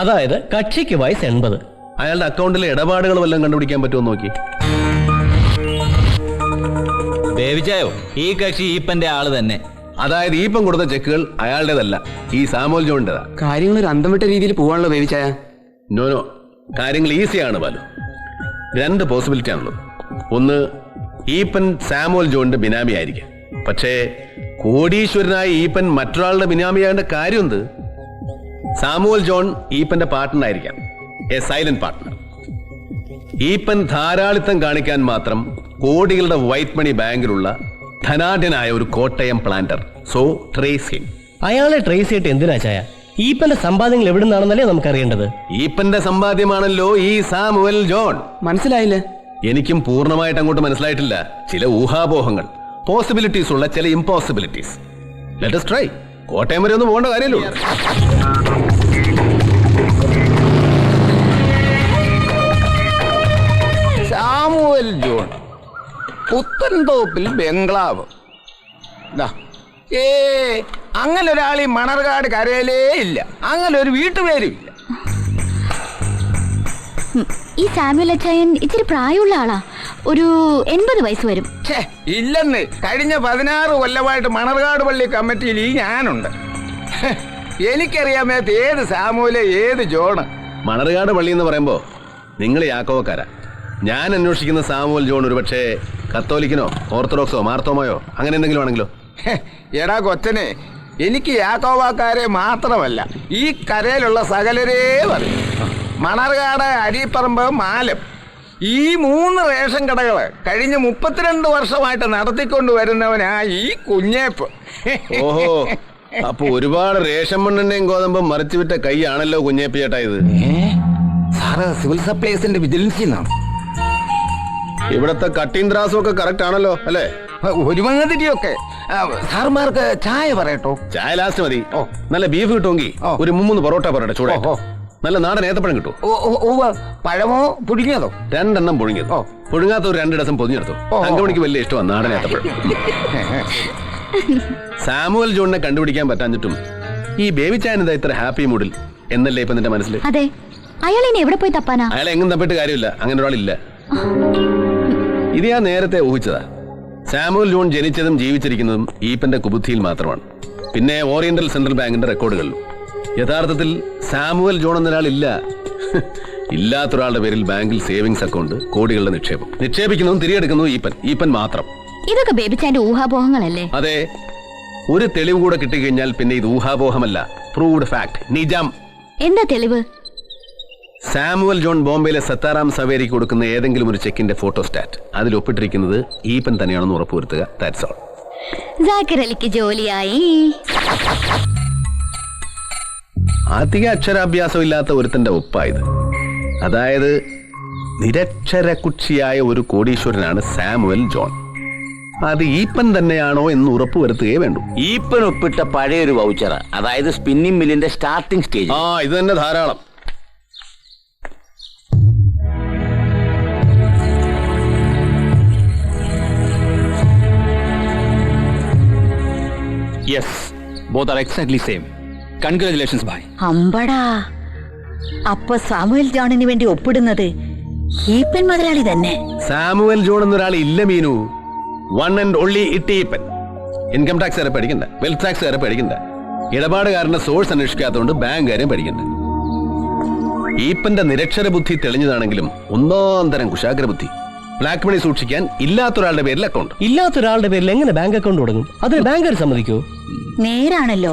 അതായത് കക്ഷിക്ക് വയസ്സ് 80. അയാളുടെ അക്കൗണ്ടിലെ ഇടപാടുകൾ വല്ലതും കണ്ടുപിടിക്കാൻ പറ്റുമോ നോക്കി. ബേബിച്ചായോ, ഈ കക്ഷി ഈപ്പന്റെ ആള് തന്നെ. അതായത് ഈപ്പം കൊടുത്ത ചെക്കുകൾ അയാളുടേതല്ല, ഈ സാമുവൽ ജോണിൻ്റെതാ. കാര്യങ്ങൾ ഒരു അന്തം വിട്ട രീതിയിൽ പോവാണല്ലോ ബേബിച്ചായ. നോ, കാര്യങ്ങൾ ഈസിയാണ് ബാലു. 2 പോസിബിലിറ്റി ആണുള്ളത്. ഒന്ന്, ഈപ്പൻ സാമുവൽ ജോണിന്റെ ബിനാമി ആയിരിക്കാം. പക്ഷേ കോടീശ്വരനായ ഈപ്പൻ മറ്റൊരാളുടെ ബിനാമിയാകേണ്ട കാര്യം എന്ത്? സാമുവൽ ജോൺ ഈപ്പന്റെ പാർട്ട്ണർ ആയിരിക്കാം, എ സൈലന്റ് പാർട്ട്ണർ. ഈപ്പൻ ധാരാളിത്തം കാണിക്കാൻ മാത്രം കോടികളുടെ വൈറ്റ് മണി ബാങ്കിലുള്ള ധനാഢ്യനായ ഒരു Kottayam planter. So trace him. അയാളെ ട്രേസ് ചെയ്തിട്ട് എന്തിനാ ചായ? ഈപ്പന്റെ സമ്പാദ്യങ്ങൾ എവിടെ നിന്നാണെന്നല്ലേ നമുക്ക് അറിയേണ്ടത്. ഈപ്പന്റെ സമ്പാദ്യമാണല്ലോ ഈ സാമുവൽ ജോൺ. മനസ്സിലായില്ലേ? എനിക്കും പൂർണ്ണമായിട്ട് അങ്ങോട്ട് മനസ്സിലായിട്ടില്ല. ചില ഊഹാപോഹങ്ങൾ, പോസിബിലിറ്റീസ് ഉള്ള ചില impossibilities. Let us try. Kottayam വരെ ഒന്നും പോകേണ്ട കാര്യമല്ലോ. സാമുവൽ ജോൺ, പുത്തൻതോപ്പിൽ ബംഗ്ലാവ്. അങ്ങനെ ഒരാൾ ഈ മണർകാട് കരയിലേ ഇല്ല. അങ്ങനെ ഒരു വീട്ടുപേരും ഇല്ല. ഈ സാമുവൽ അച്ചായൻ ഇത്തിരി പ്രായമുള്ള ആളാ. ഒരു 80 വയസ്സ് വരും. ഇല്ലെന്ന്. കഴിഞ്ഞ 16 കൊല്ലമായിട്ട് മണർകാട് പള്ളി കമ്മിറ്റിയിൽ ഈ ഞാനുണ്ട്. എനിക്കറിയാമേത്ത ഏത് സാമുവല് ഏത് ജോണ്. മണർകാട് പള്ളി എന്ന് പറയുമ്പോ നിങ്ങൾ യാക്കോവക്കാരാ. ഞാൻ അന്വേഷിക്കുന്ന സാമുവൽ ജോൺ ഒരു പക്ഷേ കത്തോലിക്കനോ ഓർത്തഡോക്സോ മാർത്തോമയോ അങ്ങനെ എന്തെങ്കിലും ആണെങ്കിലോ? എടാ കൊച്ചനെ, എനിക്ക് യാക്കോവാക്കാരെ മാത്രമല്ല ഈ കരയിലുള്ള സകലരേ പറയും. മണർകാട്, അരിപ്പറമ്പ്, മാലം, ഈ 3 റേഷൻ കടകള് കഴിഞ്ഞ 32 വർഷമായിട്ട് നടത്തിക്കൊണ്ട് വരുന്നവനാ ഈ കുഞ്ഞേപ്പ്. ഓഹോ, അപ്പൊ ഒരുപാട് റേഷൻ മണ്ണെണ്ണയും ഗോതമ്പും മറിച്ചു വിറ്റ കൈയാണല്ലോ കുഞ്ഞേപ്പി ചേട്ടാ ഇത്. സാറ് സിവിൽ സപ്ലൈസിന്റെ വിജിലൻസിൽ നിന്നാണ്. ഇവിടത്തെ കട്ടിങ് ത്രാസും ഒക്കെ കറക്റ്റ് ആണല്ലോ അല്ലേ? ഒരുമാതിരിയൊക്കെ. സാർമാർക്ക് ചായ പറയട്ടോ? ചായ ലാസ്റ്റ് മതി. നല്ല ബീഫ് കിട്ടുമെങ്കിൽ ഒരു 3 പൊറോട്ട പറയട്ടെ ചൂടെ. നല്ല നാടൻ ഏത്തപ്പഴം കിട്ടുമോ? പഴമോ പുഴുങ്ങിയതോ? 2 എണ്ണം പുഴുങ്ങിയത്. പുഴുങ്ങാത്ത ഒരു 2 ഡസൻ പൊതിഞ്ഞെടുത്തു. അങ്കമണിക്ക് വലിയ ഇഷ്ടമാണ് നാടൻ ഏത്തപ്പഴം. സാമുവൽ ജോണിനെ കണ്ടുപിടിക്കാൻ പറ്റാഞ്ഞിട്ടും ഈ ബേബി ചായൻ എന്താ ഇത്ര ഹാപ്പി മൂഡിൽ എന്നല്ലേ ഇപ്പൊ നിന്റെ മനസ്സിൽ? അതെ, അയാൾ ഇനി എവിടെ പോയി തപ്പാനാ? അയാളെ എങ്ങും തപ്പിട്ട് കാര്യമില്ല. അങ്ങനെ ഒരാളില്ല. ഇത് ഞാൻ നേരത്തെ ഊഹിച്ചതാ. സാമുവൽ ജോൺ ജനിച്ചതും ജീവിച്ചിരിക്കുന്നതും ഈപ്പന്റെ കുബുദ്ധിയിൽ മാത്രമാണ്. പിന്നെ ഓറിയന്റൽ സെൻട്രൽ ബാങ്കിന്റെ റെക്കോർഡുകളിലും. യഥാർത്ഥത്തിൽ സാമുവൽ ജോൺ എന്നൊരാളില്ല. ഇല്ലാത്തൊരാളുടെ പേരിൽ ബാങ്കിൽ സേവിങ്സ് അക്കൗണ്ട്, കോടികളുടെ നിക്ഷേപം. നിക്ഷേപിക്കുന്നതും തിരികെടുക്കുന്നതും ഈപ്പൻ മാത്രം. ഇതൊക്കെ ബേബിച്ചാന്റെ ഊഹാപോഹങ്ങളല്ലേ? അതെ, ഒരു തെളിവ് കൂടെ കിട്ടിക്കഴിഞ്ഞാൽ പിന്നെ ഇത് ഊഹാപോഹമല്ല, പ്രൂവ്ഡ് ഫാക്ട്, നിജം. എന്താ തെളിവ്? സാമുവൽ ജോൺ ബോംബെയിലെ സത്താറാം സവേരിക്ക് കൊടുക്കുന്ന ഏതെങ്കിലും ഒരു ചെക്കിന്റെ ഫോട്ടോസ്റ്റാറ്റ്, അതിൽ ഒപ്പിട്ടിരിക്കുന്നത് ഈപ്പൻ തന്നെയാണെന്ന് ഉറപ്പുവരുത്തുക. That's all. ജാക്കിർ അലിക്ക് ജോലിയായി. അധിക അക്ഷരാഭ്യാസം ഇല്ലാത്ത ഒരുത്തന്റെ ഒപ്പായത്. അതായത് നിരക്ഷരകുക്ഷിയായ ഒരു കോടീശ്വരനാണ് സാമുവൽ ജോൺ. അത് ഈപ്പൻ തന്നെയാണോ എന്ന് ഉറപ്പുവരുത്തുകയേ വേണ്ടൂ. ഈപ്പൻ ഒപ്പിട്ട പഴയൊരു വൗച്ചർ, അതായത് സ്പിന്നിംഗ് മില്ലിന്റെ സ്റ്റാർട്ടിംഗ് സ്റ്റേജ്. ഇത് തന്നെ ധാരാളം. Yes, both are exactly same. Congratulations, bhai. അമ്പടാ, അപ്പൊ സാമുവൽ ജോണിന് വേണ്ടി ഒപ്പിടുന്നത് ഈപ്പൻ മുതലാളി തന്നെ. സാമുവൽ ജോൺ എന്നൊരാൾ ഇല്ല മീനു. വൺ ആൻഡ് ഓൺലി ഇട്ട് ഈപ്പൻ. ഇൻകം ടാക്സ് വരെ പഠിക്കണ്ട, വെൽത്ത് ടാക്സ് വരെ പഠിക്കണ്ട, ഇടപാടുകാരന്റെ സോഴ്സ് അന്വേഷിക്കാത്തതുകൊണ്ട് ബാങ്ക് കാര്യം പഠിക്കണ്ട. ഈപ്പന്റെ നിരക്ഷര ബുദ്ധി തെളിഞ്ഞതാണെങ്കിലും ഒന്നാം തരം കുശാഗ്ര ബുദ്ധി. ബ്ലാക്ക് മണി സൂക്ഷിക്കാൻ ഇല്ലാത്തൊരാളുടെ പേരിൽ അക്കൗണ്ട്. ഇല്ലാത്തൊരാളുടെ പേരിൽ എങ്ങനെ ബാങ്ക് അക്കൗണ്ട് തുടങ്ങും? അതിന് ബാങ്കർ സമ്മതിക്കോ? നേരാണല്ലോ.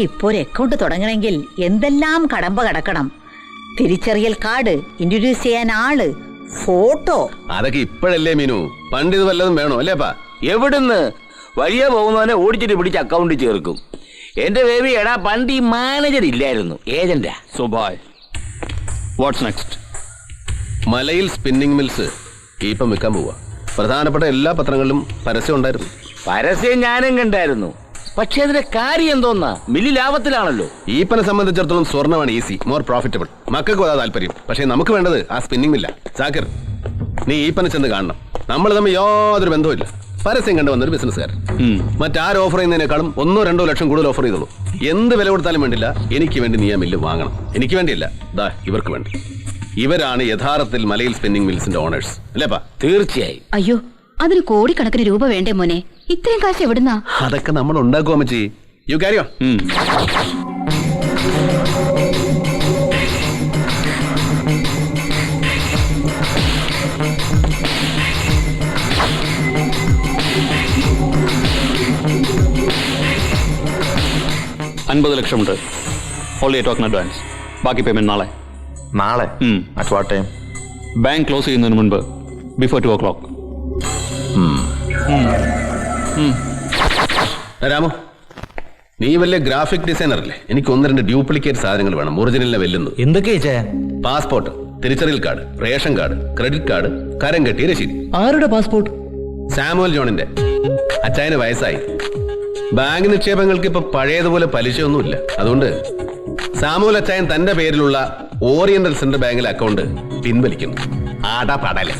ഇപ്പോ ഒരു അക്കൗണ്ട് തുടങ്ങണമെങ്കിൽ എന്തെല്ലാം കടമ്പ കടക്കണം. തിരിച്ചറിയൽ കാർഡ്, ഇൻട്രൊഡ്യൂസ് ചെയ്യാൻ ആള്, ഫോട്ടോ. അതൊക്കെ ഇപ്പോഴല്ലേ മീനു, പണ്ട് ഇത് വല്ലതും വേണോ അല്ലേപ്പാ? എവിടുന്ന് വഴിയെ പോകുന്നവനെ ഓടിച്ചിട്ട് പിടിച്ച് അക്കൗണ്ടിൽ ചേർക്കും. എന്റെ ബേബി, എടാ പണ്ട് ഈ മാനേജർ ഇല്ലായിരുന്നു, ഏജന്റാ. So, bhai, what's next? മലയിൽ സ്പിന്നിംഗ് മിൽസ് ഈപ്പം വിൽക്കാൻ പോവുക. പ്രധാനപ്പെട്ട എല്ലാ പത്രങ്ങളിലും പരസ്യം ഉണ്ടായിരുന്നു. പരസ്യം ഞാനും കണ്ടായിരുന്നു. പക്ഷെ അതിന്റെ കാര്യം എന്തോന്നാ, മില്ലി ലാഭത്തിലാണല്ലോ. ഈപ്പനെ സംബന്ധിച്ചിടത്തോളം സ്വർണ്ണമാണ് ഈസി, മോർ പ്രോഫിറ്റബിൾ. മക്കൾക്കും അതാ താല്പര്യം. പക്ഷെ നമുക്ക് വേണ്ടത് ആ സ്പിന്നിംഗ് മില്ല. സാക്കിർ, നീ ഈപ്പനെ ചെന്ന് കാണണം. നമ്മൾ തമ്മിൽ യാതൊരു ബന്ധവുമില്ല. പരസ്യം കണ്ടു വന്നൊരു ബിസിനസ്സുകാരൻ. മറ്റാരും ഓഫർ ചെയ്യുന്നതിനേക്കാളും 1-2 ലക്ഷം കൂടുതൽ ഓഫർ ചെയ്തോളൂ. എന്ത് വില കൊടുത്താലും വേണ്ടില്ല, എനിക്ക് വേണ്ടി നീ ആ മില്ല് വാങ്ങണം. എനിക്ക് വേണ്ടിയല്ല, ദാ ഇവർക്ക് വേണ്ടി. ഇവരാണ് യഥാർത്ഥത്തിൽ മലയിൽ സ്പിന്നിംഗ് മിൽസിന്റെ ഓണേഴ്സ് അല്ലേപ്പാ? തീർച്ചയായും. അയ്യോ, അതിന് കോടിക്കണക്കിന് രൂപ വേണ്ടേ മോനെ? ഇത്രയും കാശ് എവിടുന്നാ? അതൊക്കെ നമ്മൾ ഉണ്ടാക്കുവാ അമ്മച്ചി. You carry on. ലക്ഷമുണ്ട്. Only token advance. ബാക്കി പേയ്മെന്റ് നാളെ. നാളെ? At what time? Bank close ചെയ്യുന്നതിന് മുൻപ്, ബിഫോർ 2 o'clock. രാമു, നീ വലിയ ഗ്രാഫിക് ഡിസൈനർ അല്ലേ? എനിക്ക് 1-2 ഡ്യൂപ്ലിക്കേറ്റ് സാധനങ്ങൾ വേണം, ഒറിജിനലിനെ വെല്ലുന്നത്. എന്തൊക്കെയാ? പാസ്പോർട്ട്, തിരിച്ചറിയൽ card, ration card, credit card, കരം കെട്ടിയ രസീത്. ആരുടെ പാസ്പോർട്ട്? സാമുവൽ ജോണിന്റെ. അച്ചായന് വയസ്സായി. ബാങ്ക് നിക്ഷേപങ്ങൾക്ക് ഇപ്പൊ പഴയതുപോലെ പലിശയൊന്നുമില്ല. അതുകൊണ്ട് സാമുവൽ അച്ചായൻ തന്റെ പേരിലുള്ള ഓറിയന്റൽ സെൻട്രൽ ബാങ്കിലെ അക്കൗണ്ട് പിൻവലിക്കുന്നു. ആടാ പടലേ.